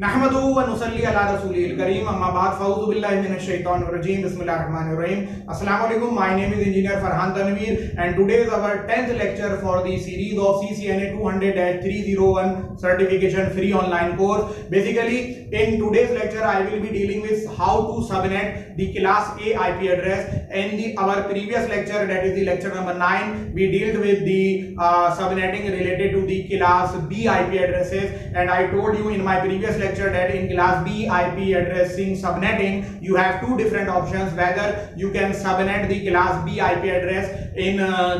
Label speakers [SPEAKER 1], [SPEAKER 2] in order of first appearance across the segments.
[SPEAKER 1] नहमदुहु व नुसल्ली अला रसूलिल करीम अम्मा बाद फ़ऊज़ु बिल्लाहि मिनश शैतानिर रजीम बिस्मिल्लाहिर रहमानिर रहीम। अस्सलामु अलैकुम, my name is engineer Farhan Tanveer and today is our 10th lecture for the series of CCNA 200-301 certification free online course. Basically in today's lecture I will be dealing with how to subnet the class A IP address. In our previous lecture, that is the lecture number 9, we dealt with the subnetting related to the class B IP addresses, and I told you in my previous lecture that in class B IP addressing subnetting you have two different options, whether you can subnet the class B IP address in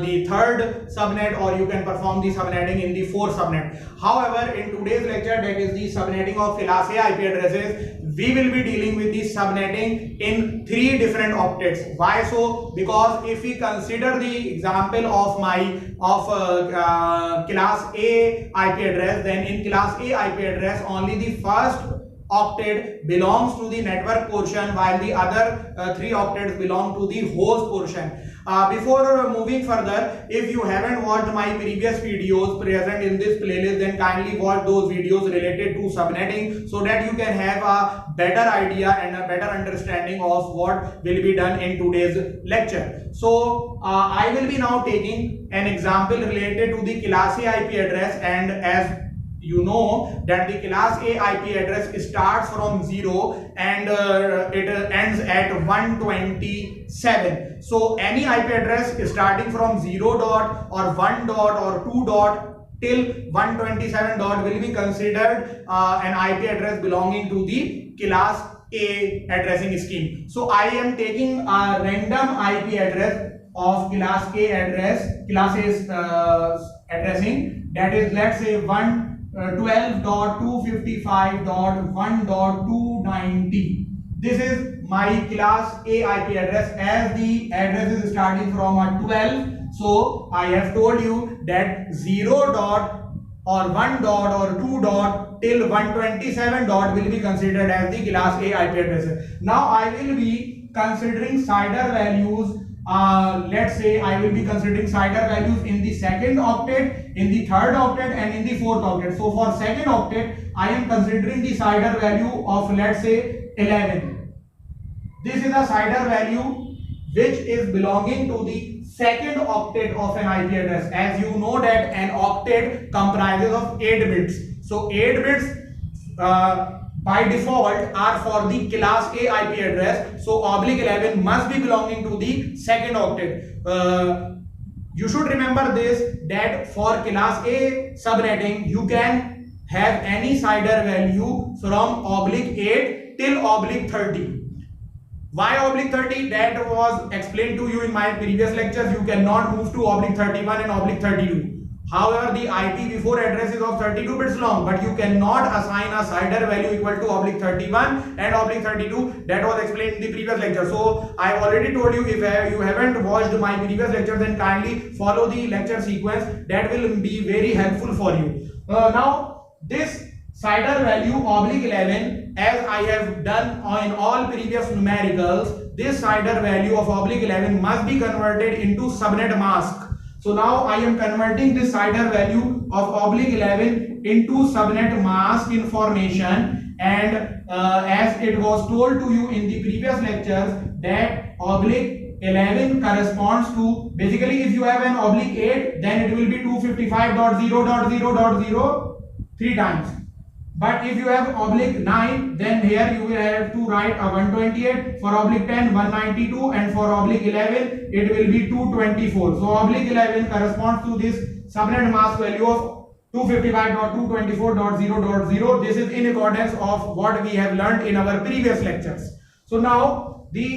[SPEAKER 1] the third subnet or you can perform the subnetting in the fourth subnet. However, in today's lecture, that is the subnetting of class A IP addresses, we will be dealing with the subnetting in three different octets. Why so? Because if we consider the example of class A IP address, then in class A IP address only the first octet belongs to the network portion while the other three octets belong to the host portion. Before moving further, if you haven't watched my previous videos present in this playlist, then kindly watch those videos related to subnetting so that you can have a better idea and a better understanding of what will be done in today's lecture. So I will be now taking an example related to the class A IP address, and as you know that the class A IP address starts from 0 and it ends at 127. So any IP address starting from 0 dot or 1 dot or 2 dot till 127 dot will be considered an IP address belonging to the class A addressing scheme. So I am taking a random IP address of class A addressing, that is, let's say 12.255.1.290. This is my class A IP address, as the address is starting from a 12. So I have told you that 0 dot or 1 dot or 2 dot till 127 dot will be considered as the class A IP address. Now I will be considering CIDR values. Let's say I will be considering CIDR values in the second octet, in the third octet and in the fourth octet. So for second octet I am considering the CIDR value of, let's say, 11. This is a CIDR value which is belonging to the second octet of an IP address. As you know that an octet comprises of 8 bits. So 8 bits by default are for the class A IP address, so /11 must be belonging to the second octet. You should remember this, that for class A subnetting you can have any CIDR value from /8 till /30. Why /30? That was explained to you in my previous lectures. You cannot move to /31 and /32. However, the IP before address is of 32 bits long, but you cannot assign a CIDR value equal to /31 and /32. That was explained in the previous lecture. So I have already told you, if you haven't watched my previous lecture, then kindly follow the lecture sequence. That will be very helpful for you. Now this CIDR value /11, as I have done in all previous numericals, this CIDR value of /11 must be converted into subnet mask. So now I am converting this CIDR value of /11 into subnet mask information, and as it was told to you in the previous lectures that /11 corresponds to, basically if you have an /8 then it will be 255.0.0.0 3 times. But if you have /9, then here you will have to write a 128, for /10 192, and for /11 it will be 224. So /11 corresponds to this subnet mask value of 255.224.0.0. This is in accordance of what we have learned in our previous lectures. So now the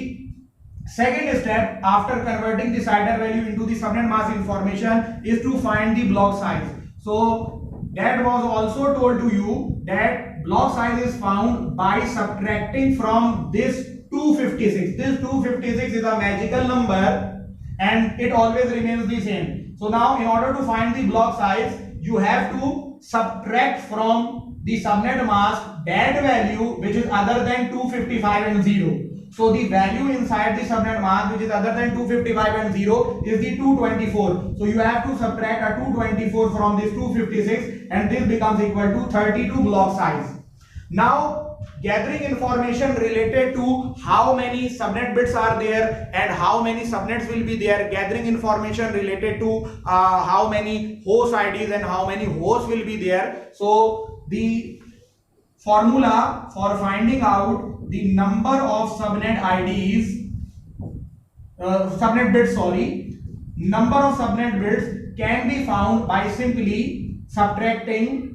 [SPEAKER 1] second step after converting the CIDR value into the subnet mask information is to find the block size. So that was also told to you that block size is found by subtracting from this 256. This 256 is a magical number and it always remains the same. So now in order to find the block size, you have to subtract from the subnet mask that value which is other than 255 and 0. So the value inside the subnet mask which is other than 255 and 0 is the 224. So you have to subtract a 224 from this 256 and this becomes equal to 32 block size. Now, gathering information related to how many subnet bits are there and how many subnets will be there, gathering information related to how many host IDs and how many hosts will be there. So the formula for finding out the number of subnet IDs, subnet bits, number of subnet bits can be found by simply subtracting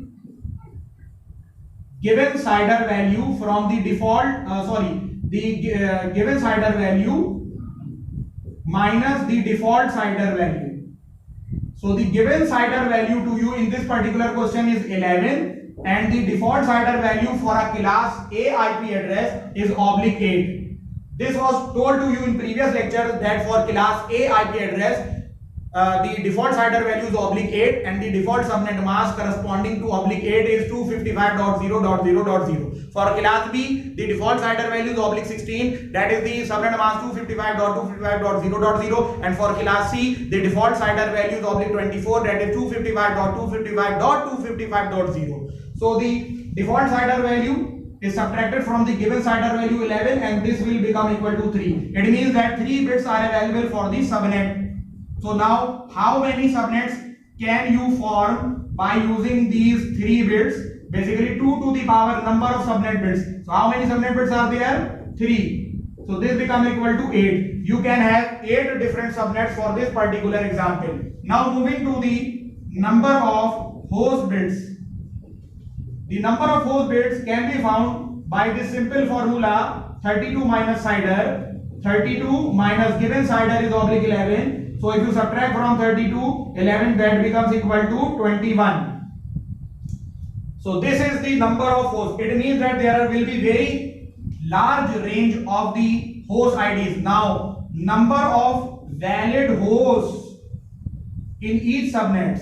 [SPEAKER 1] given CIDR value from the default, given CIDR value minus the default CIDR value. So the given CIDR value to you in this particular question is 11 and the default CIDR value for a class A IP address is /8. This was told to you in previous lectures that for class A IP address the default CIDR value is /8 and the default subnet mask corresponding to /8 is 255.0.0.0. For class B, the default CIDR value is /16, that is the subnet mask 255.255.0.0, and for class C, the default CIDR value is /24, that is 255.255.255.0. So the default CIDR value is subtracted from the given CIDR value 11 and this will become equal to 3. It means that 3 bits are available for the subnet. So now, how many subnets can you form by using these 3 bits? Basically 2 to the power number of subnet bits. So how many subnet bits are there? 3. So this becomes equal to 8. You can have 8 different subnets for this particular example. Now moving to the number of host bits. The number of host bits can be found by this simple formula 32 minus CIDR. 32 minus given CIDR is /11. So if you subtract from 32, 11, that becomes equal to 21. So this is the number of hosts. It means that there will be very large range of the host IDs. Now, number of valid hosts in each subnets.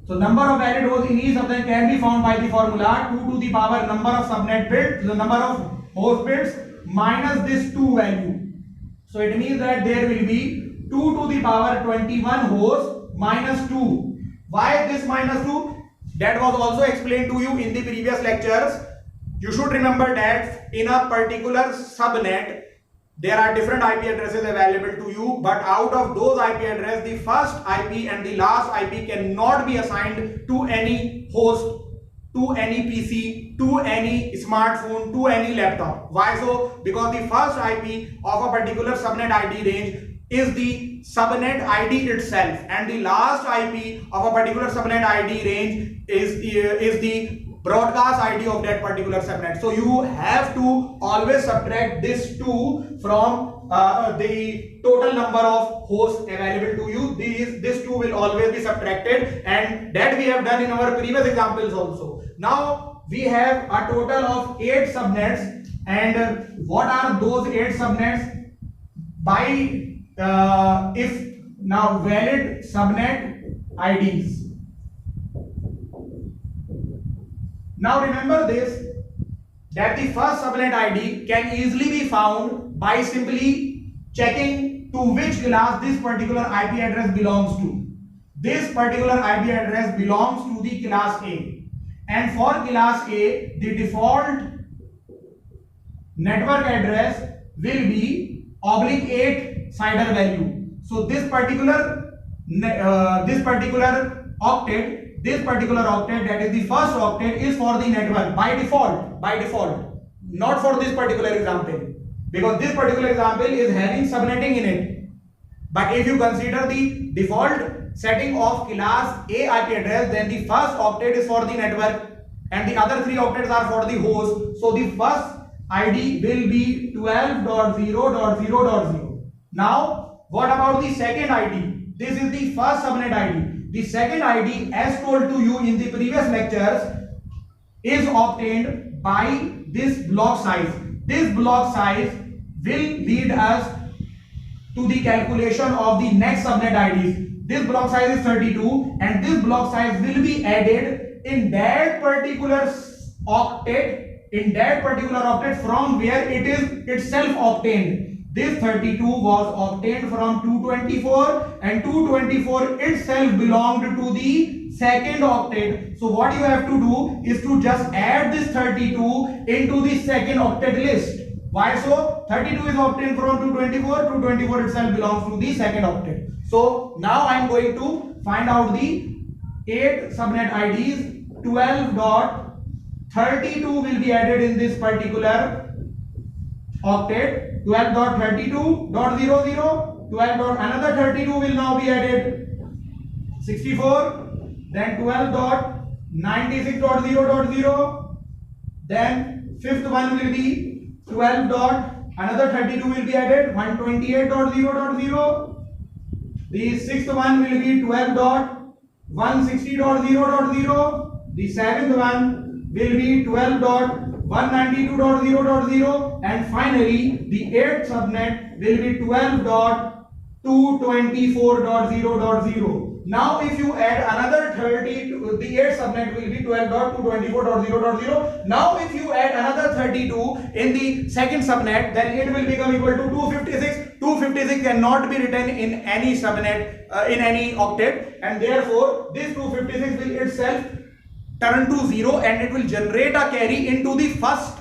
[SPEAKER 1] So number of valid hosts in each subnet can be found by the formula 2 to the power number of subnet bits, the number of host bits minus this 2 value. So it means that there will be 2 to the power 21 hosts minus 2. Why this minus 2? That was also explained to you in the previous lectures. You should remember that in a particular subnet, there are different IP addresses available to you, but out of those IP addresses, the first IP and the last IP cannot be assigned to any host, to any PC, to any smartphone, to any laptop. Why so? Because the first IP of a particular subnet ID range is the subnet ID itself and the last IP of a particular subnet ID range is the broadcast ID of that particular subnet. So you have to always subtract this 2 from the total number of hosts available to you. This 2 will always be subtracted, and that we have done in our previous examples also. Now we have a total of 8 subnets, and what are those 8 subnets? By if now valid subnet IDs. Now remember this, that the first subnet ID can easily be found by simply checking to which class this particular IP address belongs to. This particular IP address belongs to the class A, and for class A the default network address will be /8 CIDR value. So this particular octet, that is the first octet, is for the network by default, not for this particular example, because this particular example is having subnetting in it. But if you consider the default setting of class A IP address, then the first octet is for the network and the other 3 octets are for the host. So the first ID will be 12.0.0.0. Now, what about the second ID? This is the first subnet ID. The second ID, as told to you in the previous lectures, is obtained by this block size. This block size will lead us to the calculation of the next subnet IDs. This block size is 32, and this block size will be added in that particular octet, from where it is itself obtained. This 32 was obtained from 224, and 224 itself belonged to the second octet. So what you have to do is to just add this 32 into the second octet list. Why so? 32 is obtained from 224. 224 itself belongs to the second octet. So now I am going to find out the 8 subnet IDs. 12.32 will be added in this particular octet. 12.32.00. 12. Another 32 will now be added. 64. Then 12.96.0.0. Then fifth one will be 12. Another 32 will be added. 128.0.0. The sixth one will be 12.160.0.0. The seventh one will be 12.192.0.0. And finally, the eighth subnet will be 12.224.0.0. Now, if you add another 30, the 8th subnet will be 12.224.0.0. Now, if you add another 32 in the second subnet, then it will become equal to 256. 256 cannot be written in any subnet, in any octet, and therefore this 256 will itself turn to 0 and it will generate a carry into the first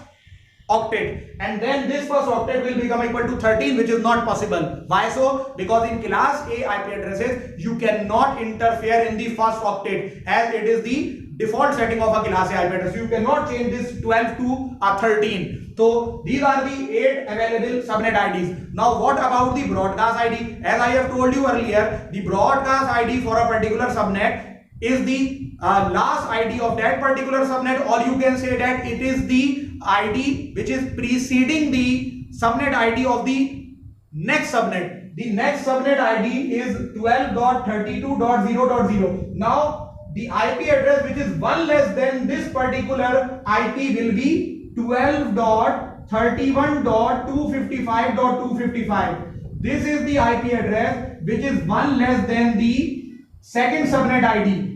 [SPEAKER 1] octet, and then this first octet will become equal to 13, which is not possible. Why so? Because in class A IP addresses you cannot interfere in the first octet, as it is the default setting of a class A IP address. You cannot change this 12 to a 13. So these are the 8 available subnet IDs. Now what about the broadcast ID? As I have told you earlier, the broadcast ID for a particular subnet is the last ID of that particular subnet, or you can say that it is the ID which is preceding the subnet ID of the next subnet. The next subnet ID is 12.32.0.0. Now the IP address which is one less than this particular IP will be 12.31.255.255. This is the IP address which is one less than the second subnet ID.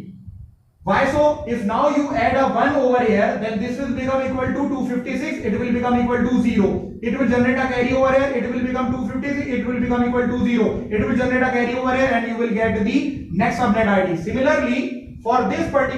[SPEAKER 1] Why so? If now you add a 1 over here, then this will become equal to 256. It will become equal to 0. It will generate a carry over here. It will become 256. It will become equal to 0. It will generate a carry over here, and you will get the next subnet ID. Similarly, for this fourth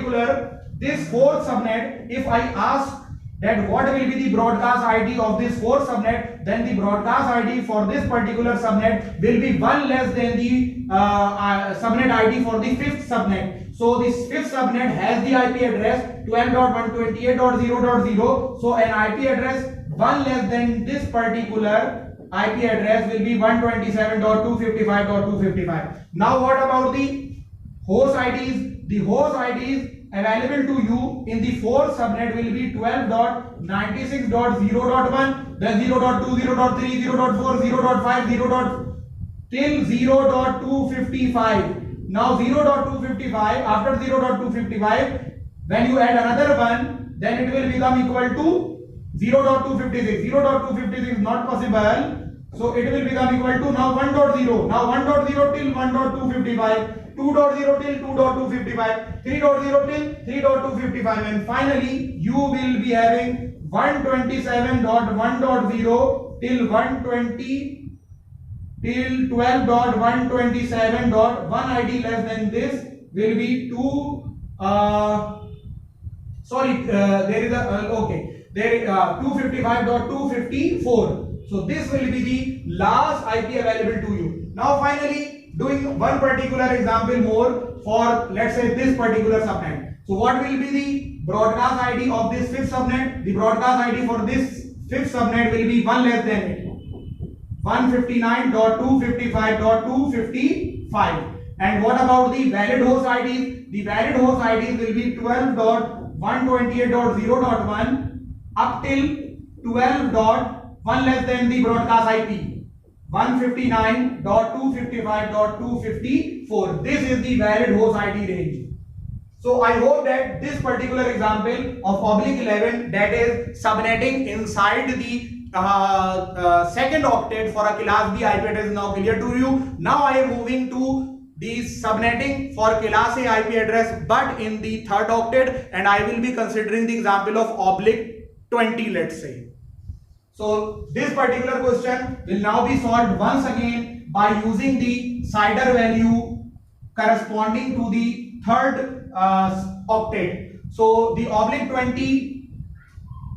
[SPEAKER 1] subnet, if I ask that what will be the broadcast ID of this fourth subnet, then the broadcast ID for this particular subnet will be one less than the subnet ID for the fifth subnet. So this fifth subnet has the IP address 12.128.0.0. So an IP address one less than this particular IP address will be 127.255.255. Now what about the host IDs? The host IDs available to you in the fourth subnet will be 12.96.0.1, then 0.2, 0.3, 0.4, 0.5, 0. Till 0.255. Now 0.255, after 0.255, when you add another one, then it will become equal to 0.256. 0.256 is not possible, so it will become equal to now 1.0. Now 1.0 till 1.255. 2.0 till 2.255, 3.0 till 3.255, and finally you will be having 127.1.0 till 120 till 12.127.1 ID less than this will be 255.254. So this will be the last IP available to you. Now finally, doing one particular example more for, let's say, this particular subnet. So what will be the broadcast ID of this fifth subnet? The broadcast ID for this fifth subnet will be one less than it, 159.255.255. And what about the valid host IDs? The valid host IDs will be 12.128.0.1 up till 12.1 less than the broadcast IP, 159.255.254. This is the valid host ID range. So I hope that this particular example of oblique 11, that is subnetting inside the second octet for a class B IP address, is now clear to you. Now I am moving to the subnetting for class A IP address but in the third octet, and I will be considering the example of oblique 20, let's say. So this particular question will now be solved once again by using the CIDR value corresponding to the third octet. So the oblique 20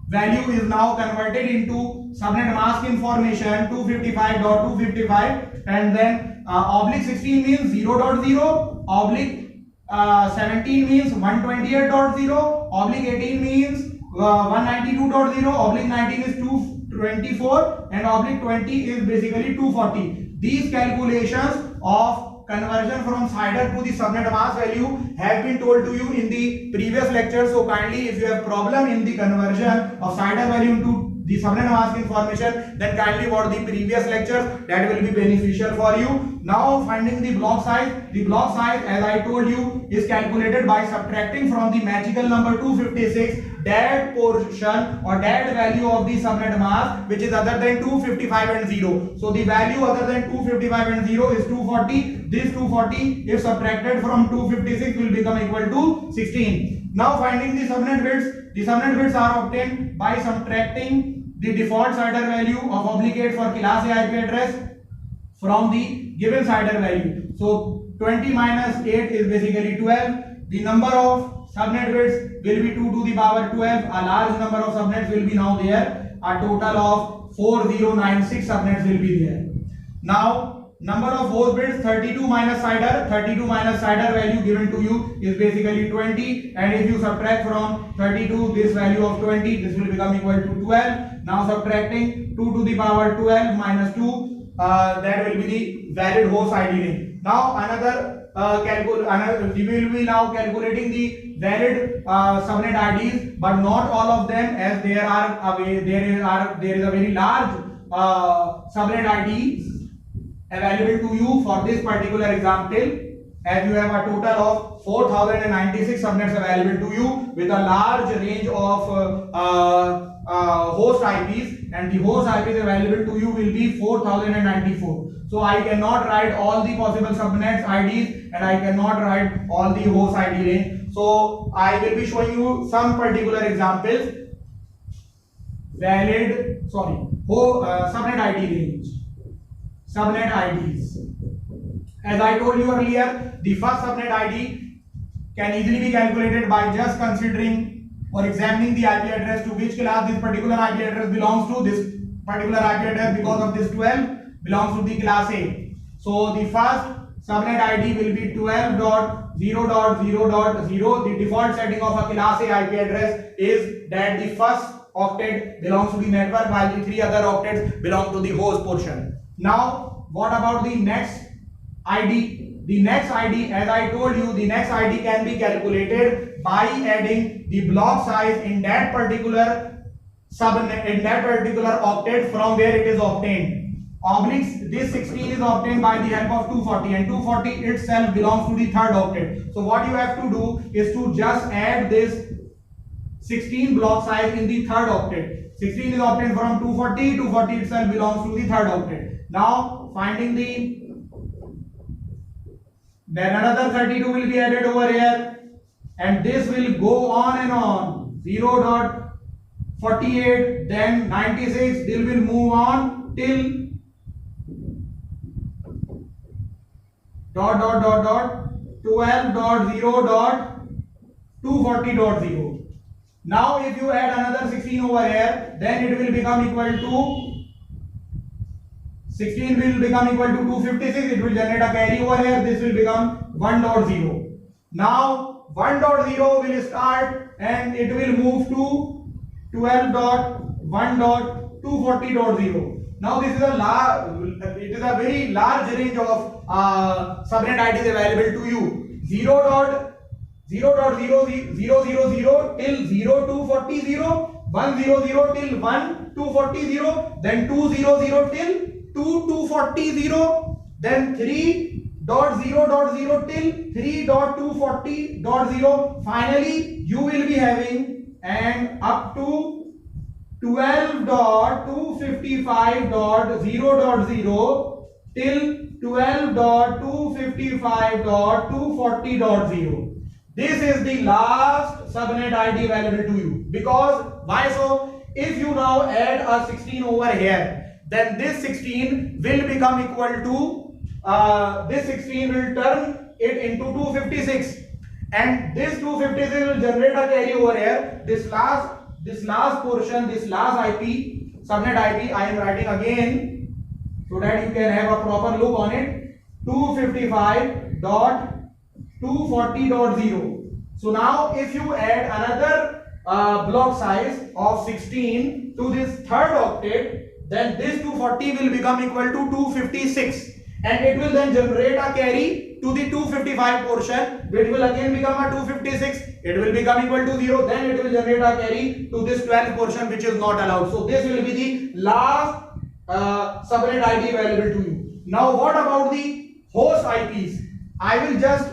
[SPEAKER 1] value is now converted into subnet mask information 255.255, and then oblique 16 means 0.0, oblique 17 means 128.0, oblique 18 means 192.0, oblique 19 is 224, and oblique 20 is basically 240. These calculations of conversion from CIDR to the subnet mask value have been told to you in the previous lecture. So kindly, if you have problem in the conversion of CIDR value into the subnet mask information, then kindly watch the previous lectures, that will be beneficial for you. Now finding the block size. The block size, as I told you, is calculated by subtracting from the magical number 256 that portion or that value of the subnet mask which is other than 255 and 0. So the value other than 255 and 0 is 240. This 240 if subtracted from 256 will become equal to 16. Now finding the subnet bits. The subnet bits are obtained by subtracting the default CIDR value of obligate for class A IP address from the given CIDR value. So 20 minus 8 is basically 12. The number of subnet bits will be 2 to the power 12. A large number of subnets will be now there. A total of 4096 subnets will be there. Now number of host bits 32 minus CIDR. 32 minus CIDR value given to you is basically 20, and if you subtract from 32 this value of 20, this will become equal to 12. Now subtracting 2 to the power 12 minus 2, that will be the valid host ID range. Now we will be now calculating the valid subnet IDs, but not all of them, as there is a very large subnet IDs available to you for this particular example, as you have a total of 4096 subnets available to you with a large range of host IPs, and the host IPs available to you will be 4094. So I cannot write all the possible subnets IDs, and I cannot write all the host ID range. So I will be showing you some particular examples. Subnet ID range. Subnet IDs. As I told you earlier, the first subnet ID can easily be calculated by just considering or examining the IP address to which class this particular IP address belongs to. This particular IP address, because of this 12, belongs to the class A. So the first subnet ID will be 12.0.0.0. The default setting of a class A IP address is that the first octet belongs to the network while the 3 other octets belong to the host portion. Now what about the next ID? The next ID, as I told you, the next ID can be calculated by adding the block size in that particular subnet, in that particular octet from where it is obtained. Obliques, this 16 is obtained by the help of 240, and 240 itself belongs to the third octet. So what you have to do is to just add this 16 block size in the third octet. 16 is obtained from 240, 240 itself belongs to the third octet. Now finding then another 32 will be added over here, and this will go on and on. 0.48, then 96, they will move on till ... 12.0.240.0. Now if you add another 16 over here, then it will become equal to 16 will become equal to 256. It will generate a carry over here. This will become 1.0. Now 1.0 will start and it will move to 12.1.240.0. Now this is a very large range of subnet IDs available to you. 0.00000 till 0240, 100 till 1240, then 200 till 2240, then 3.0.0 till 3.240.0. Finally you will be having and up to 12.255.0.0 till 12.255.240.0. This is the last subnet ID available to you. Because why so? If you now add a 16 over here, then this 16 will become equal to this 16 will turn it into 256, and this 256 will generate a carry over here. This last portion, this last IP, subnet IP, I am writing again so that you can have a proper look on it. 255.240.0. So now if you add another block size of 16 to this third octet, then this 240 will become equal to 256, and it will then generate a carry to the 255 portion, which will again become a 256. It will become equal to 0. Then it will generate a carry to this 12 portion, which is not allowed. So this will be the last subnet ID available to you. Now what about the host IPs? I will just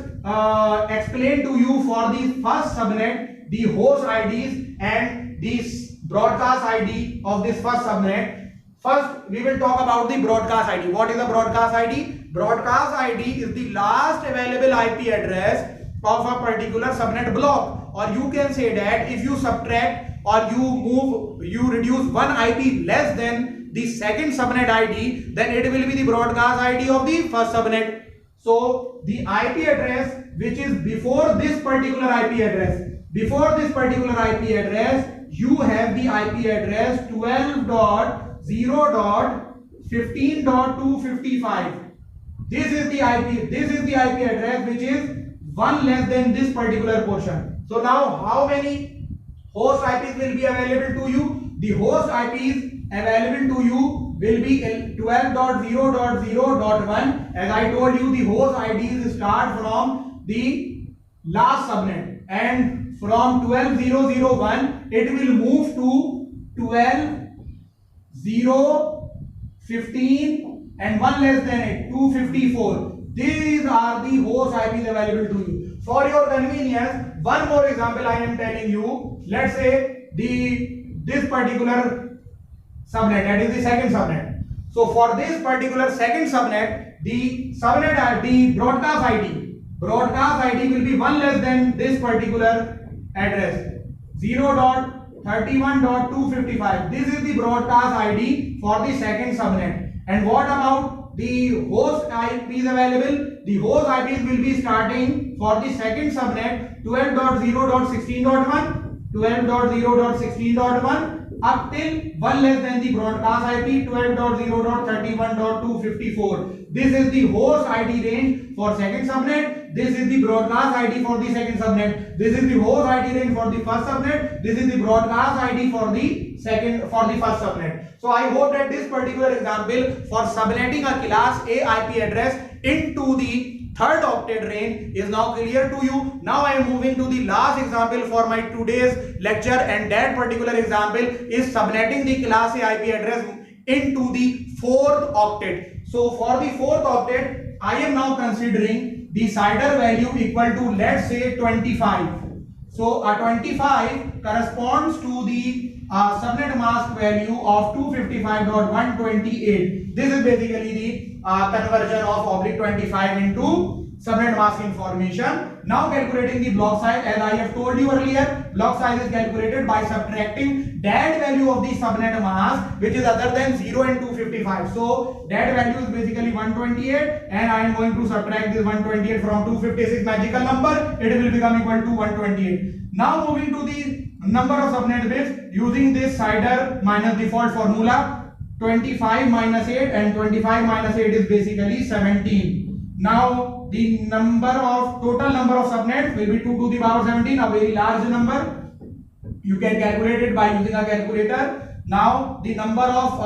[SPEAKER 1] explain to you for the first subnet the host IDs and this broadcast ID of this first subnet. First, we will talk about the broadcast ID. What is the broadcast ID? Broadcast ID is the last available IP address of a particular subnet block. Or you can say that if you subtract or you reduce one IP less than the second subnet ID, then it will be the broadcast ID of the first subnet. So the IP address which is before this particular IP address, you have the IP address 12.0.15.255. This is the IP address which is one less than this particular portion. So now how many host IPs will be available to you? The host IPs available to you will be 12.0.0.1. As I told you, the host IDs start from the last subnet, and from 12.0.0.1 it will move to 12.0.15 and one less than it, 254. These are the host IPs available to you. For your convenience, one more example I am telling you. Let's say this particular subnet, that is the second subnet. So for this particular second subnet, the broadcast ID will be one less than this particular address, 0.31.255. This is the broadcast ID for the second subnet. And what about the host IPs available? The host IPs will be starting for the second subnet 12.0.16.1 up till one less than the broadcast IP 12.0.31.254. This is the host ID range for second subnet. This is the broadcast ID for the second subnet. This is the host ID range for the first subnet. This is the broadcast ID for the first subnet. So I hope that this particular example for subnetting a class A IP address into the third octet range is now clear to you. Now I am moving to the last example for my today's lecture, and that particular example is subnetting the class A IP address into the fourth octet. So for the fourth octet, I am now considering the CIDR value equal to, let's say, 25. So a 25 corresponds to the subnet mask value of 255.128. This is basically the conversion of /25 into subnet mask information. Now calculating the block size, as I have told you earlier, block size is calculated by subtracting that value of the subnet mask which is other than 0 and 255. So that value is basically 128, and I am going to subtract this 128 from 256 magical number. It will become equal to 128. Now moving to the number of subnet bits using this CIDR minus default formula. 25 minus 8, and 25 minus 8 is basically 17. Now the total number of subnets will be 2 to the power 17, a very large number. You can calculate it by using a calculator. Now the number of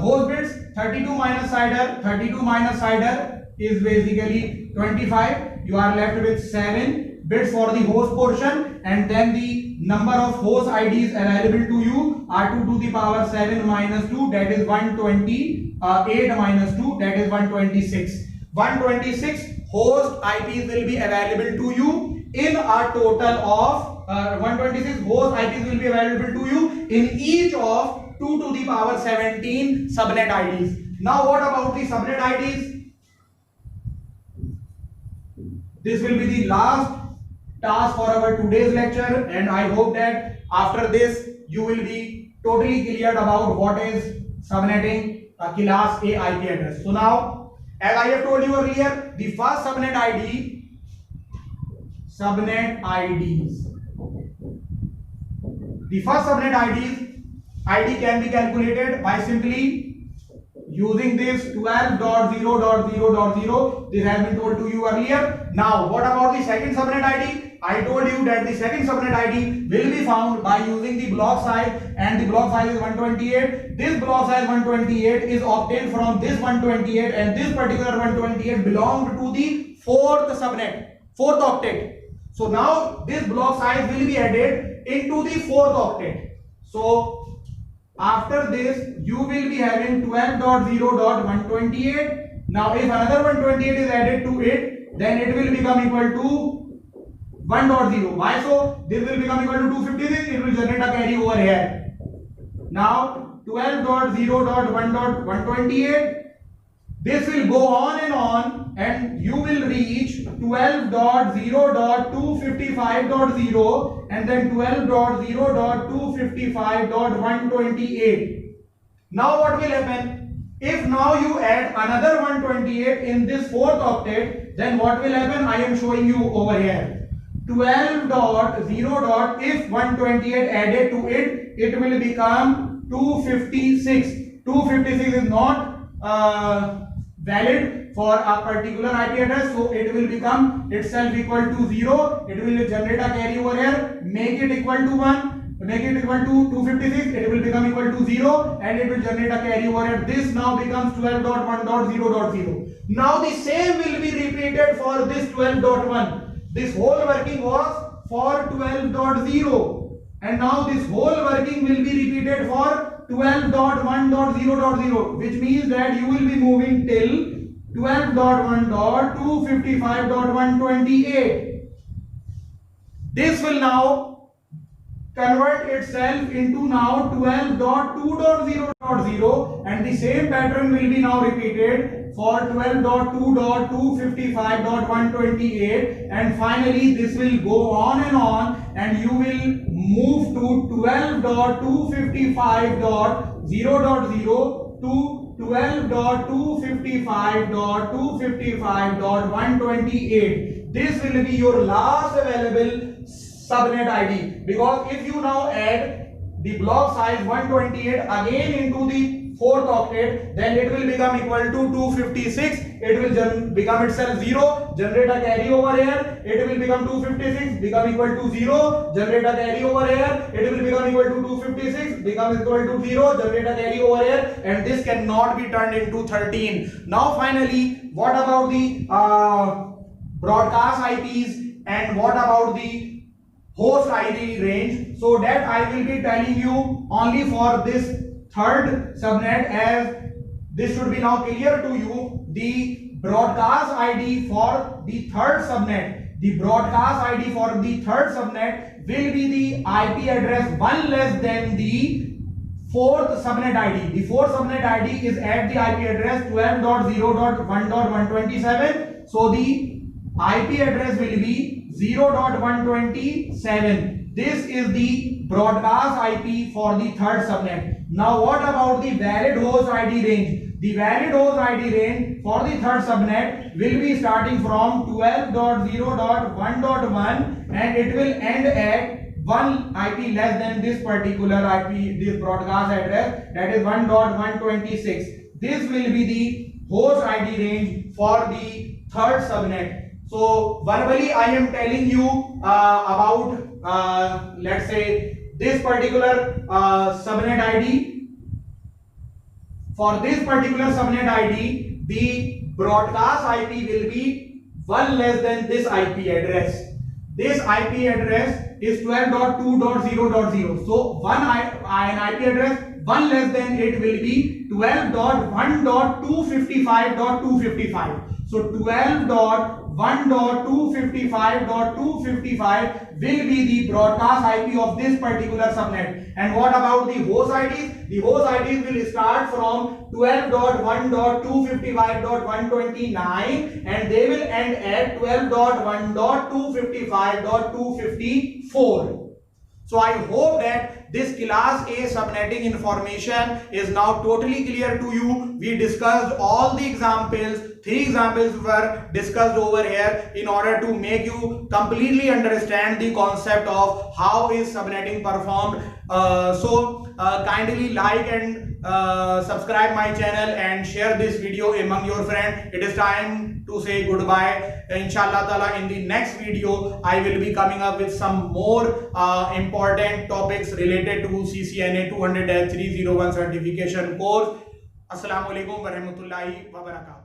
[SPEAKER 1] host bits, 32 minus CIDR is basically 25. You are left with 7 bits for the host portion, and then the number of host IDs available to you are 2 to the power 7 minus 2, that is 128 minus 2, that is 126. 126 host IPs will be available to you in a total of 126 host IPs will be available to you in each of 2 to the power 17 subnet IDs. Now what about the subnet IDs? This will be the last task for our today's lecture, and I hope that after this you will be totally cleared about what is subnetting a class A IP address. So now, as I have told you earlier, the first subnet ID subnet IDs. The first subnet ID can be calculated by simply using this 12.0.0.0. This has been told to you earlier. Now, what about the second subnet ID? I told you that the second subnet ID will be found by using the block size, and the block size is 128. This block size 128 is obtained from this 128, and this particular 128 belonged to the fourth octet. So now this block size will be added into the fourth octet. So after this you will be having 12.0.128. Now if another 128 is added to it, then it will become equal to 1.0. Why so? This will become equal to 256. It will generate a carry over here. Now 12.0.1.128. This will go on, and you will reach 12.0.255.0 and then 12.0.255.128. Now what will happen? If now you add another 128 in this fourth octet, then what will happen? I am showing you over here. 12.0. If 128 added to it, it will become 256. 256 is not valid for a particular IP address, so it will become itself equal to 0. It will generate a carry over here, make it equal to 1, make it equal to 256. It will become equal to 0, and it will generate a carry over here. This now becomes 12.1.0.0. Now the same will be repeated for this 12.1. This whole working was for 12.0, and now this whole working will be repeated for 12.1.0.0, which means that you will be moving till 12.1.255.128. This will now convert itself into now 12.2.0.0, and the same pattern will be now repeated for 12.2.255.128, and finally this will go on, and you will move to 12.255.0.0 to 12.255.255.128. This will be your last available subnet ID, because if you now add the block size 128 again into the fourth octet, then it will become equal to 256. It will become itself 0, generate a carry over here. It will become 256, become equal to 0, generate a carry over here. It will become equal to 256, become equal to 0, generate a carry over here, and this cannot be turned into 13. Now finally, what about the broadcast IPs, and what about the host ID range? So that I will be telling you only for this third subnet, as this should be now clear to you. The broadcast ID for the third subnet, will be the IP address one less than the fourth subnet ID. The fourth subnet ID is at the IP address 12.0.1.127. So the IP address will be 0.127. This is the broadcast IP for the third subnet. Now what about the valid host ID range? The valid host ID range for the third subnet will be starting from 12.0.1.1, and it will end at one IP less than this particular IP, this broadcast address, that is 1.126. This will be the host ID range for the third subnet. So verbally I am telling you about let's say this particular subnet ID. For this particular subnet ID, the broadcast IP will be one less than this IP address. This IP address is 12.2.0.0. So an IP address one less than it will be 12.1.255.255. So 12.1.255.255 will be the broadcast IP of this particular subnet. And what about the host IDs? The host IDs will start from 12.1.255.129 and they will end at 12.1.255.254. So I hope that this class A subnetting information is now totally clear to you. We discussed all the examples. 3 examples were discussed over here in order to make you completely understand the concept of how is subnetting performed. Kindly like and subscribe my channel and share this video among your friends. It is time to say goodbye. Inshallah Taala, in the next video I will be coming up with some more important topics related to CCNA 200-301 certification course. Assalamu alaikum wa rahmatullahi wa barakatuh.